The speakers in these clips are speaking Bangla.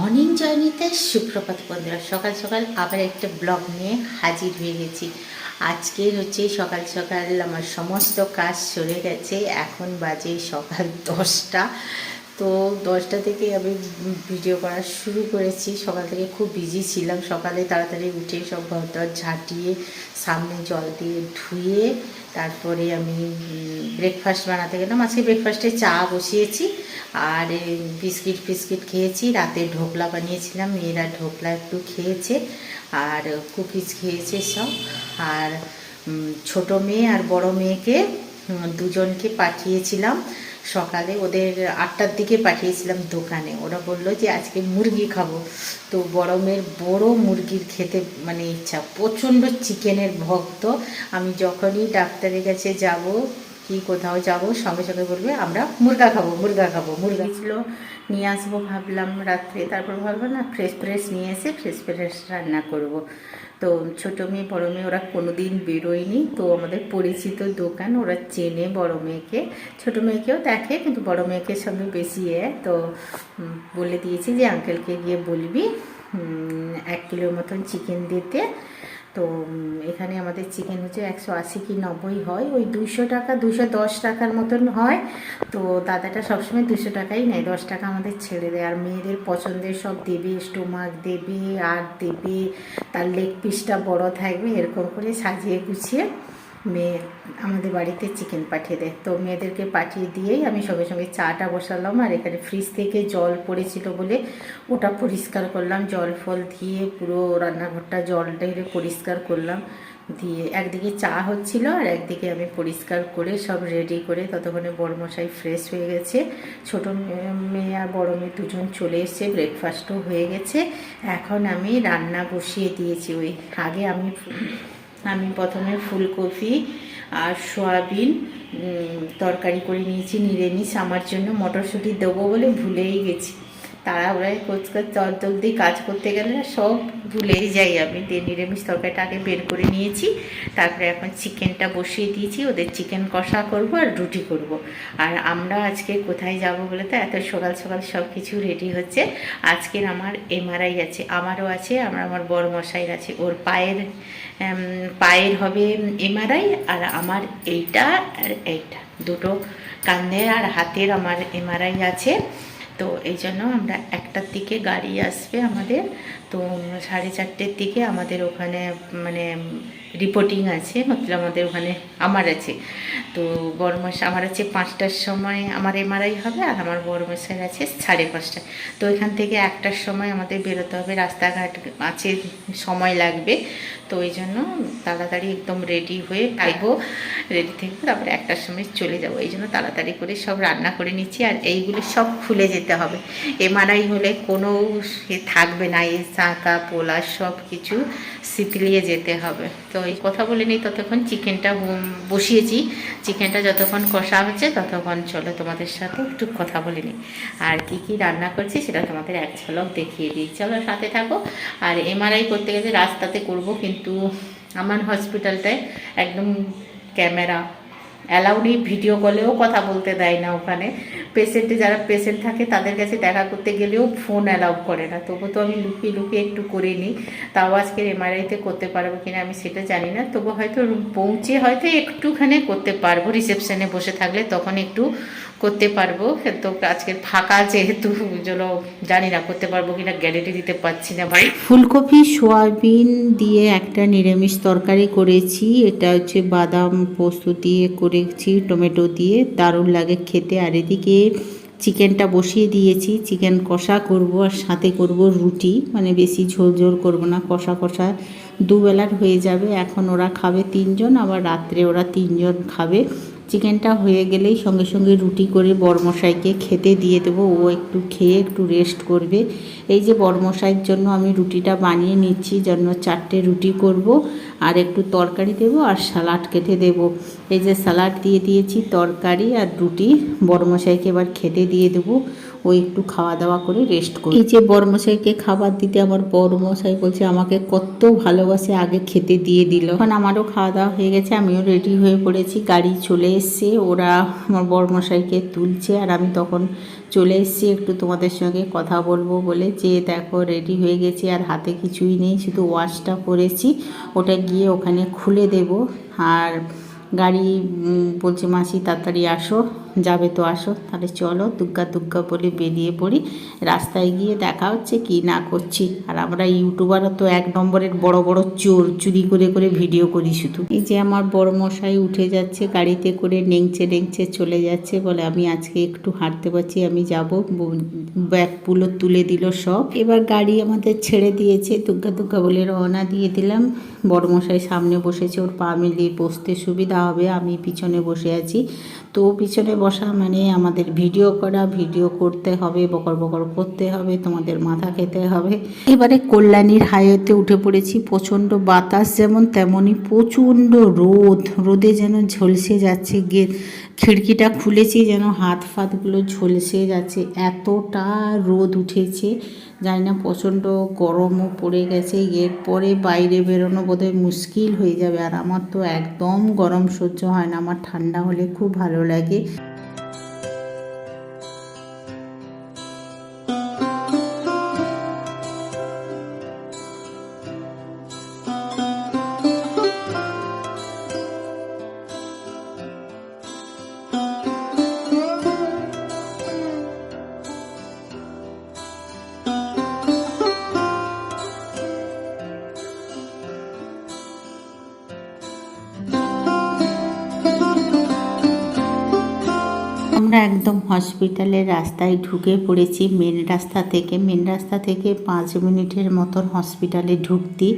মর্নিং জার্নিতে সুপ্রভাত বন্ধুরা, সকাল সকাল আবার একটা ব্লগ নিয়ে হাজির হয়ে গেছি। আজকের হচ্ছে সকাল সকাল আমার সমস্ত কাজ সরে গেছে। এখন বাজে সকাল 10টা। তো 10টা থেকে আমি ভিডিও করা শুরু করেছি। সকাল থেকে খুব বিজি ছিলাম। সকালে তাড়াতাড়ি উঠে সব ঘর ঝাঁটিয়ে সামনে জল দিয়ে ধুয়ে তারপরে আমি ব্রেকফাস্ট বানাতে গেলাম। আজকে ব্রেকফাস্টে চা বসিয়েছি আর বিস্কিট খেয়েছি। রাতে ঢোকলা বানিয়েছিলাম, মেয়েরা ঢোকলা একটু খেয়েছে আর কুকিজ খেয়েছে সব। আর ছোট মেয়ে আর বড় মেয়েকে দুজনকে পাঠিয়েছিলাম সকালে। ওদের 8টার দিকে পাঠিয়েছিলাম দোকানে। ওরা বললো যে আজকে মুরগি খাবো। তো বড় মেয়ের বড় মুরগির খেতে মানে ইচ্ছা, প্রচণ্ড চিকেনের ভক্ত। আমি যখনই ডাক্তারের কাছে যাব কি কোথাও যাব সঙ্গে সঙ্গে বলবে আমরা মুরগা খাবো। মুরগা ছিল নিয়ে আসবো ভাবলাম রাত্রে। তারপর ভাবলাম না, ফ্রেশ নিয়ে এসে ফ্রেশ রান্না করব। তো ছোটো মেয়ে বড়ো মেয়ে ওরা কোনো দিন বেরোয়নি। তো আমাদের পরিচিত দোকান, ওরা চেনে বড় মেয়েকে, ছোটো মেয়েকেও দেখে কিন্তু বড় মেয়েকে সঙ্গে বেশি তো বলে দিয়েছি যে আঙ্কেলকে গিয়ে বলবি 1 কিলোর মতন চিকেন দিতে। তো এখানে আমাদের চিকেন হচ্ছে 180 কি 90 হয়, ওই 200 টাকা 210 টাকার মতন হয়। তো দাদাটা সবসময় 200 টাকাই নেয়, 10 টাকা আমাদের ছেড়ে দেয়। আর মেয়েদের পছন্দের সব দেবে, স্টোমাক দেবে আর দেবে, তার লেগ পিসটা বড় থাকবে, এরকম করে সাজিয়ে গুছিয়ে মেয়ে আমাদের বাড়িতে চিকেন পাঠিয়ে দেয়। তো মেয়েদেরকে পাঠিয়ে দিয়েই আমি সঙ্গে সঙ্গে চাটা বসালাম। আর এখানে ফ্রিজ থেকে জল পড়েছিল বলে ওটা পরিষ্কার করলাম, জল ফল দিয়ে পুরো রান্নাঘরটা জল ঢেলে পরিষ্কার করলাম। দিয়ে একদিকে চা হচ্ছিল আর একদিকে আমি পরিষ্কার করে সব রেডি করে ততক্ষণে বড়মশাই ফ্রেশ হয়ে গেছে। ছোটো মেয়ে আর বড় মেয়ে দুজন চলে এসছে, ব্রেকফাস্টও হয়ে গেছে। এখন আমি রান্না বসিয়ে দিয়েছি। ওই আগে আমি প্রথমে ফুলকপি আর সয়াবিন তরকারি করে নিয়েছি নিরামিষ। আমার জন্য মটরশুঁটি দেবো বলে ভুলেই গেছি। তাড়াহুড়ায় জলদি কাজ করতে গেলে সব ভুলেই যাই আমি। দিয়ে নিরামিষ তরকারিটা আগে বের করে নিয়েছি। তারপরে এখন চিকেনটা বসিয়ে দিয়েছি। ওদের চিকেন কষা করব আর রুটি করব। আর আমরা আজকে কোথায় যাব বলে তো এত সকাল সকাল সব কিছু রেডি হচ্ছে। আজকের আমার এমআরআই আছে, আমারও আছে, আমার বড় মশাইয়ের আছে। ওর পায়ের হবে এমআরআই আর আমার এইটা আর এইটা দুটো কাঁধের আর হাতের আমার এমআরআই আছে। তো এই জন্য আমরা 1টার দিকে গাড়ি আসবে আমাদের। তো 4:30-র দিকে আমাদের ওখানে মানে রিপোর্টিং আছে, মতলব আমাদের ওখানে আমার আছে। তো আমার আছে 5টার সময় আমার এমআরআই হবে আর আমার বড়মশাইয়ের আছে 5:30টায়। তো এখান থেকে 1টার সময় আমাদের বেরোতে হবে, রাস্তাঘাট আছে, সময় লাগবে। তো ওই জন্য তাড়াতাড়ি একদম রেডি হয়ে রেডি থেকে তারপরে 1টার সময় চলে যাব। এই জন্য তাড়াতাড়ি করে সব রান্না করে নিচ্ছি। আর এইগুলো সব খুলে যেতে হবে, এমআরআই হলে কোনো থাকবে না, এই চাকা পোলা সব কিছু শিথিলিয়ে যেতে হবে। তো এই কথা বলে নিই, ততক্ষণ চিকেনটা বসিয়েছি। চিকেনটা যতক্ষণ কষা হচ্ছে ততক্ষণ চলো তোমাদের সাথে একটু কথা বলে নিই। আর কি রান্না করছি সেটা তোমাদের এক ঝলক দেখিয়ে দিই, চলো সাথে থাকো। আর এমআরআই করতে গেলে রাস্তাতে করব, কিন্তু আমার হসপিটালটায় একদম ক্যামেরা অ্যালাউ নেই, ভিডিও কলেও কথা বলতে দেয় না ওখানে। যারা পেশেন্ট থাকে তাদের কাছে দেখা করতে গেলেও ফোন অ্যালাউ করে না। তবু তো আমি লুকিয়ে একটু করে নিই। তাও আজকের এমআরআইতে করতে পারবো কিনা আমি সেটা জানি না। তবু হয়তো পৌঁছে হয়তো একটুখানি করতে পারবো, রিসেপশনে বসে থাকলে তখন একটু করতে পারবো। তো আজকের ফাঁকা যেহেতু চলো জানি না করতে পারবো কিনা, গ্যারেন্টি দিতে পারছি না ভাই। ফুলকপি সয়াবিন দিয়ে একটা নিরামিষ তরকারি করেছি। এটা হচ্ছে বাদাম পোস্ত দিয়ে করেছি, টমেটো দিয়ে, দারুণ লাগে খেতে। আর এদিকে চিকেনটা বসিয়ে দিয়েছি, চিকেন কষা করব আর সাথে করব রুটি, মানে বেশি ঝোল করব না, কষা দুবেলার হয়ে যাবে। এখন ওরা খাবে 3 জন, আবার রাত্রে ওরা 3 জন খাবে। চিকেনটা হয়ে গেলেই সঙ্গে সঙ্গে রুটি করে বড়মশাইকে খেতে দিয়ে দেবো, ও একটু খেয়ে একটু রেস্ট করবে। এই যে বড়মশাইয়ের জন্য আমি রুটিটা বানিয়ে নিচ্ছি, জন্য 4টে রুটি করব আর একটু তরকারি দেবো আর স্যালাড কেটে দেবো। এই যে স্যালাড দিয়ে দিয়েছি, তরকারি আর রুটি বড়মশাইকে এবার খেতে দিয়ে দেবো। ও ও একটু খাওয়া দাওয়া করে রেস্ট করে। এই যে বড়মশাইকে খাবার দিতে আমার বড়মশাই বলছে আমাকে কত ভালোবাসে, আগে খেতে দিয়ে দিল। এখন আমারও খাওয়া দাওয়া হয়ে গেছে, আমিও রেডি হয়ে পড়েছি। গাড়ি চলে এসছে, ওরা আমার বড়মশাইকে তুলছে আর আমি তখন চলে এসেছি একটু তোমাদের সঙ্গে কথা বলবো বলে। যে দেখো রেডি হয়ে গেছি আর হাতে কিছুই নেই, শুধু ওয়াচটা পরেছি, ওটা গিয়ে ওখানে খুলে দেব। আর গাড়ি বলছে মাসি তাড়াতাড়ি আসো, যাবে তো আসো, তাহলে চলো দুগ্গা দুগ্গা বলে বেরিয়ে পড়ি। রাস্তায় গিয়ে দেখা হচ্ছে কি না করছি। আর আমরা ইউটিউবারও তো 1 নম্বরের বড় বড় চোর, চুরি করে করে ভিডিও করি শুধু। এই যে আমার বড় মশাই উঠে যাচ্ছে গাড়িতে করে, নেংচে নেংচে চলে যাচ্ছে, বলে আমি আজকে একটু হাঁটতে পারছি, আমি যাব। ব্যাগগুলো তুলে দিল সব। এবার গাড়ি আমাদের ছেড়ে দিয়েছে, দুগ্গা দুগ্গা বলে রওনা দিয়ে দিলাম। বড় মশাই সামনে বসেছে, ওর পা মিলিয়ে বসতে সুবিধা হবে, আমি পিছনে বসে আছি। তো পিছনে বসা মানে আমাদের ভিডিও করা, ভিডিও করতে হবে, বকর বকর করতে হবে, তোমাদের মাথা খেতে হবে। এবারে কল্যাণীর হাইওয়েতে উঠে পড়েছি। প্রচণ্ড বাতাস যেমন তেমনই প্রচণ্ড রোদ, রোদে যেন ঝলসে যাচ্ছে। খিড়কিটা খুলেছি যেন হাত ফাতগুলো ঝলসে যাচ্ছে, এতটা রোদ উঠেছে। জানি না, প্রচণ্ড গরমও পড়ে গেছে। এরপরে বাইরে বেরোনো বোধহয় মুশকিল হয়ে যাবে। আর আমার তো একদম গরম সহ্য হয় না, আমার ঠান্ডা হলে খুব ভালো লাগে। আমরা একদম হসপিটালের রাস্তায় ঢুকে পড়েছি। মেন রাস্তা থেকে 5 মিনিটের মতন হসপিটালে ঢুকতে।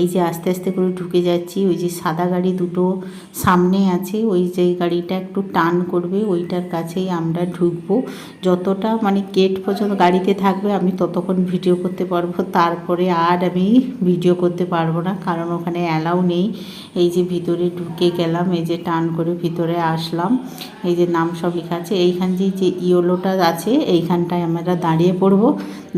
এই যে আস্তে আস্তে করে ঢুকে যাচ্ছি। ওই যে সাদা গাড়ি দুটো সামনে আছে, ওই যে গাড়িটা একটু টার্ন করবে, ওইটার কাছেই আমরা ঢুকবো। যতটা মানে গেট পর্যন্ত গাড়িতে থাকবে আমি ততক্ষণ ভিডিও করতে পারবো, তারপরে আর আমি ভিডিও করতে পারবো না, কারণ ওখানে অ্যালাউ নেই। এই যে ভিতরে ঢুকে গেলাম, এই যে টার্ন করে ভিতরে আসলাম। এই যে নাম সব লেখা আছে। এইখান যে ইয়েলোটা আছে, এইখানটায় আমরা দাঁড়িয়ে পড়বো।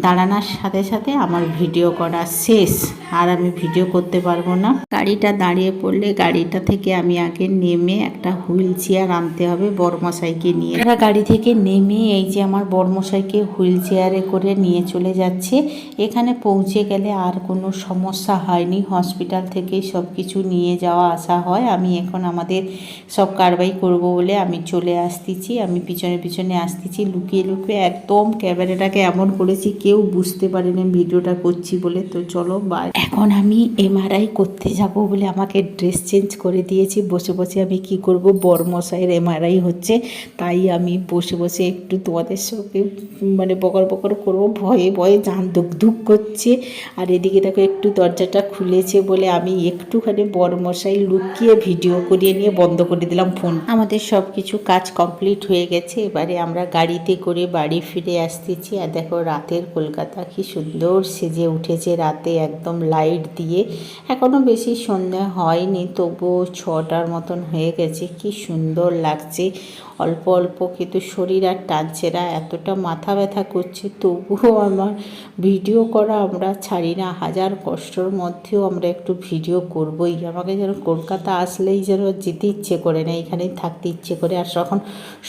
দাঁড়ানোর সাথে সাথে আমার ভিডিও করা শেষ, আর আমি ভিডিও করতে পারবো না। গাড়িটা দাঁড়িয়ে পড়লে গাড়িটা থেকে আমি আগে নেমে একটা হুইল চেয়ার আনতে হবে বড়মশাইকে নিয়ে। আমরা গাড়ি থেকে নেমে এই যে আমার বড়মশাইকে হুইল চেয়ারে করে নিয়ে চলে যাচ্ছে। এখানে পৌঁছে গেলে আর কোনো সমস্যা হয়নি, হসপিটাল থেকেই সব কিছু নিয়ে যাওয়া আসা হয়। আমি এখন আমাদের সব কারবাই করব বলে আমি চলে আসতেছি, আমি পিছনে পিছনে আসতেছি লুকিয়ে লুকিয়ে। একদম ক্যামেরাটাকে এমন করেছি কেউ বুঝতে পারেনি ভিডিওটা করছি বলে। তো চলো বাই। এখন আমি এমআরআই করতে যাব বলে আমাকে ড্রেস চেঞ্জ করে দিয়েছি। বসে বসে আমি কি করব, বড়মশাইয়ের এমআরআই হচ্ছে, তাই আমি বসে বসে একটু তোমাদের সঙ্গে মানে বকর বকর করবো। ভয়ে ভয়ে জান ধুক ধুক করছে। আর এদিকে দেখো একটু দরজাটা খুলেছে বলে আমি একটুখানি বড়মশাই লুকিয়ে ভিডিও করিয়ে নিয়ে বন্ধ করে দিলাম ফোন। আমাদের সব কিছু কাজ কমপ্লিট হয়ে গেছে। এবারে আমরা গাড়িতে করে বাড়ি ফিরে আসতেছি। আর দেখো রাতের কলকাতা কি সুন্দর সেজে উঠেছে, রাতে একদম লাইট দিয়ে। এখনও বেশি সন্ধ্যা হয়নি, তবুও 6টার মতন হয়ে গেছে। কি সুন্দর লাগছে। অল্প অল্প কিন্তু শরীর আর টানছে না, এতটা মাথা ব্যথা করছে, তবুও আমার ভিডিও করা আমরা ছাড়ি না। হাজার কষ্টর মধ্যেও আমরা একটু ভিডিও করবই। আমাকে যেন কলকাতা আসলেই যেন যেতে ইচ্ছে করে না, এখানেই থাকতে ইচ্ছে করে। আর তখন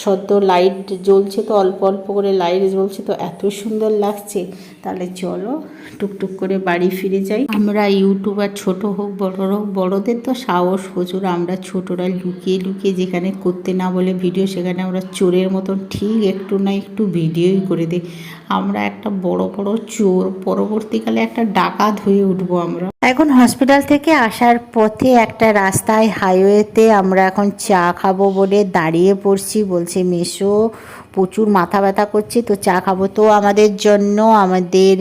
সদ্য লাইট জ্বলছে, তো অল্প অল্প করে লাইট জ্বলছে, তো এত সুন্দর লাগছে। তাহলে চলো টুকটুক করে বাড়ি ফিরে যাই। আমরা ইউটিউবার ছোট হোক বড় হোক, বড়দের তো সাহস প্রচুর। আমরা ছোটরা লুকিয়ে লুকিয়ে যেখানে করতে না বলে ভিডিও, সেখানে আমরা চোরের মতন ঠিক একটু না একটু ভিডিওই করে দিই। আমরা একটা বড় বড় চোর, পরবর্তীকালে একটা ডাকাত হয়ে উঠবো আমরা। এখন হসপিটাল থেকে আসার পথে একটা রাস্তায় হাইওয়েতে আমরা এখন চা খাবো বলে দাঁড়িয়ে পড়ছি। বলছে মেসো প্রচুর মাথা ব্যথা করছে, তো চা খাবো। তো আমাদের জন্য আমাদের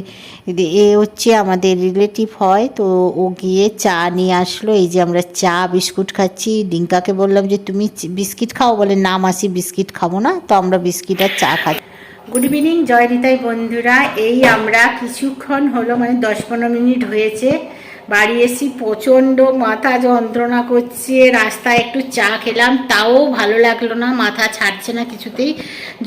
হচ্ছে আমাদের রিলেটিভ হয়, তো ও গিয়ে চা নিয়ে আসলো। এই যে আমরা চা বিস্কুট খাচ্ছি। ডিঙ্কাকে বললাম যে তুমি বিস্কিট খাও, বলে না মাসি বিস্কিট খাবো না। তো আমরা বিস্কিট আর চা খাচ্ছি। গুড ইভিনিং জয় নিতাই বন্ধুরা। এই আমরা কিছুক্ষণ হলো মানে 10-15 মিনিট হয়েছে বাড়ি এসে প্রচণ্ড মাথা যন্ত্রণা করছে। রাস্তায় একটু চা খেলাম, তাও ভালো লাগলো না, মাথা ছাড়ছে না কিছুতেই।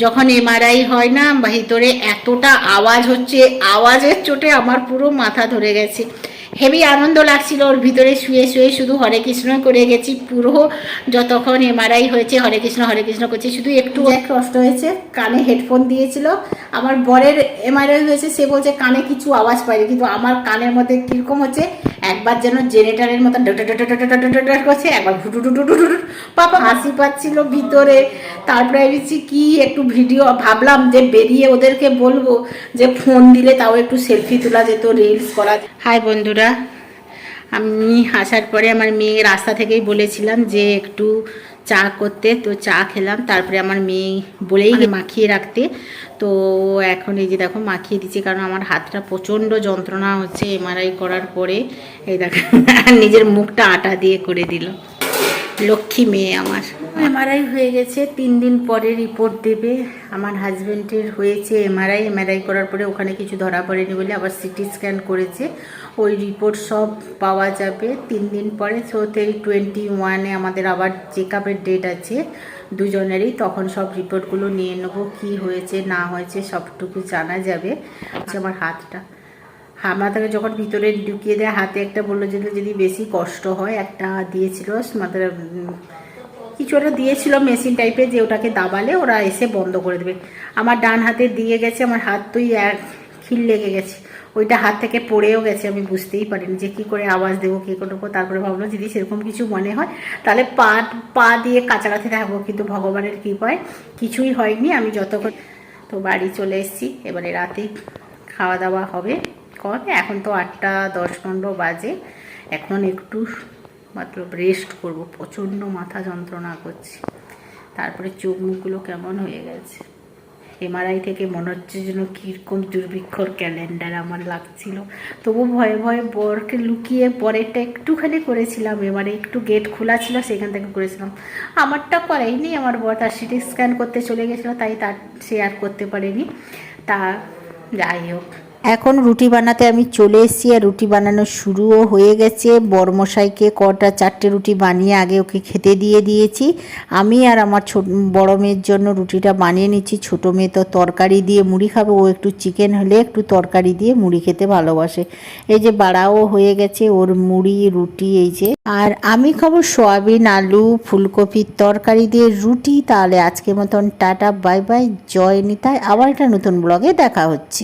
যখন এমআরআই হয় না, ভিতরে এতটা আওয়াজ হচ্ছে, আওয়াজের চোটে আমার পুরো মাথা ধরে গেছে। হেভি আনন্দ লাগছিল, ওর ভিতরে শুয়ে শুয়ে শুধু হরে কৃষ্ণ করে গেছি পুরো। যতক্ষণ এমআরআই হয়েছে হরে কৃষ্ণ করছি, শুধু একটু কষ্ট হয়েছে। কানে হেডফোন দিয়েছিল। আমার বরের এমআরআই হয়েছে, সে বলছে কানে কিছু আওয়াজ পাইনি, কিন্তু আমার কানের মধ্যে কীরকম হচ্ছে, একবার যেন জেনারেটরের মতো করছে, একবার পাপা হাসি পাচ্ছিল ভিতরে। তারপরে ভেবেছি কি একটু ভিডিও, ভাবলাম যে বেরিয়ে ওদেরকে বলবো যে ফোন দিলে তাও একটু সেলফি তোলা যেত, রিলস করা। হাই বন্ধুরা, আমি আসার পরে আমার মেয়ে রাস্তা থেকেই বলেছিলাম যে একটু চা করতে, তো চা খেলাম। তারপরে আমার মেয়ে বলেই মাখিয়ে রাখতে, তো এখন এই যে দেখো মাখিয়ে দিচ্ছি, কারণ আমার হাতটা প্রচণ্ড যন্ত্রণা হচ্ছে এমআরআই করার পরে। এই দেখো নিজের মুখটা আটা দিয়ে করে দিল, লক্ষ্মী মেয়ে আমার। এমআরআই হয়ে গেছে, 3 দিন পরে রিপোর্ট দেবে। আমার হাজব্যান্ডের হয়েছে এমআরআই করার পরে ওখানে কিছু ধরা পড়েনি বলে আবার সিটি স্ক্যান করেছে, ওই রিপোর্ট সব পাওয়া যাবে 3 দিন পরে। সো 21-এ আমাদের আবার চেক আপের ডেট আছে দুজনেরই, তখন সব রিপোর্টগুলো নিয়ে নেবো, কী হয়েছে না হয়েছে সবটুকু জানা যাবে। আমার হাতটা, মাথাকে যখন ভিতরে ঢুকিয়ে দেয় হাতে একটা বললো যে যদি বেশি কষ্ট হয়, একটা দিয়েছিল মাথার কিছু একটা দিয়েছিল মেশিন টাইপের, যে ওটাকে দাবালে ওরা এসে বন্ধ করে দেবে। আমার ডান হাতে দিয়ে গেছে, আমার হাত তুই এক খিল লেগে গেছে, ওইটা হাত থেকে পড়েও গেছে, আমি বুঝতেই পারিনি যে কী করে আওয়াজ দেবো কী করবো। তারপরে ভাবলো যদি সেরকম কিছু মনে হয় তাহলে পা দিয়ে কাছাকাছি থাকবো, কিন্তু ভগবানের কৃপায় কিছুই হয়নি। আমি যতক্ষণ তো বাড়ি চলে এসেছি, এবারে রাতেই খাওয়া দাওয়া হবে। এখন তো 8:10-15 বাজে, এখন একটু মাত্র রেস্ট করব, প্রচণ্ড মাথা যন্ত্রণা করছে। তারপরে চোখ মুখগুলো কেমন হয়ে গেছে, এমআরআই থেকে মনে হচ্ছে যেন কীরকম দুর্ভিক্ষর ক্যালেন্ডার আমার লাগছিল। তবু ভয়ে ভয়ে বরকে লুকিয়ে পরেরটা একটুখানি করেছিলাম, এবারে একটু গেট খোলা ছিল সেখান থেকে করেছিলাম। আমারটা করাইনি, আমার বর তার সিটি স্ক্যান করতে চলে গেছিলো, তাই তার সে আর করতে পারেনি। তা যাই হোক, এখন রুটি বানাতে আমি চলে এসেছি, আর রুটি বানানো শুরুও হয়ে গেছে। বড়মশাইকে 4টে রুটি বানিয়ে আগে ওকে খেতে দিয়ে দিয়েছি। আমি আর আমার বড় মেয়ের জন্য রুটিটা বানিয়ে নিচ্ছি। ছোটো মেয়ে তো তরকারি দিয়ে মুড়ি খাবে, ও একটু চিকেন হলে একটু তরকারি দিয়ে মুড়ি খেতে ভালোবাসে। এই যে বাড়াও হয়ে গেছে ওর মুড়ি রুটি, এই যে। আর আমি খাবো সয়াবিন আলু ফুলকপির তরকারি দিয়ে রুটি। তাহলে আজকের মতন টাটা, বাই বাই, জয় নিতাই। আবার একটা নতুন ব্লগে দেখা হচ্ছে।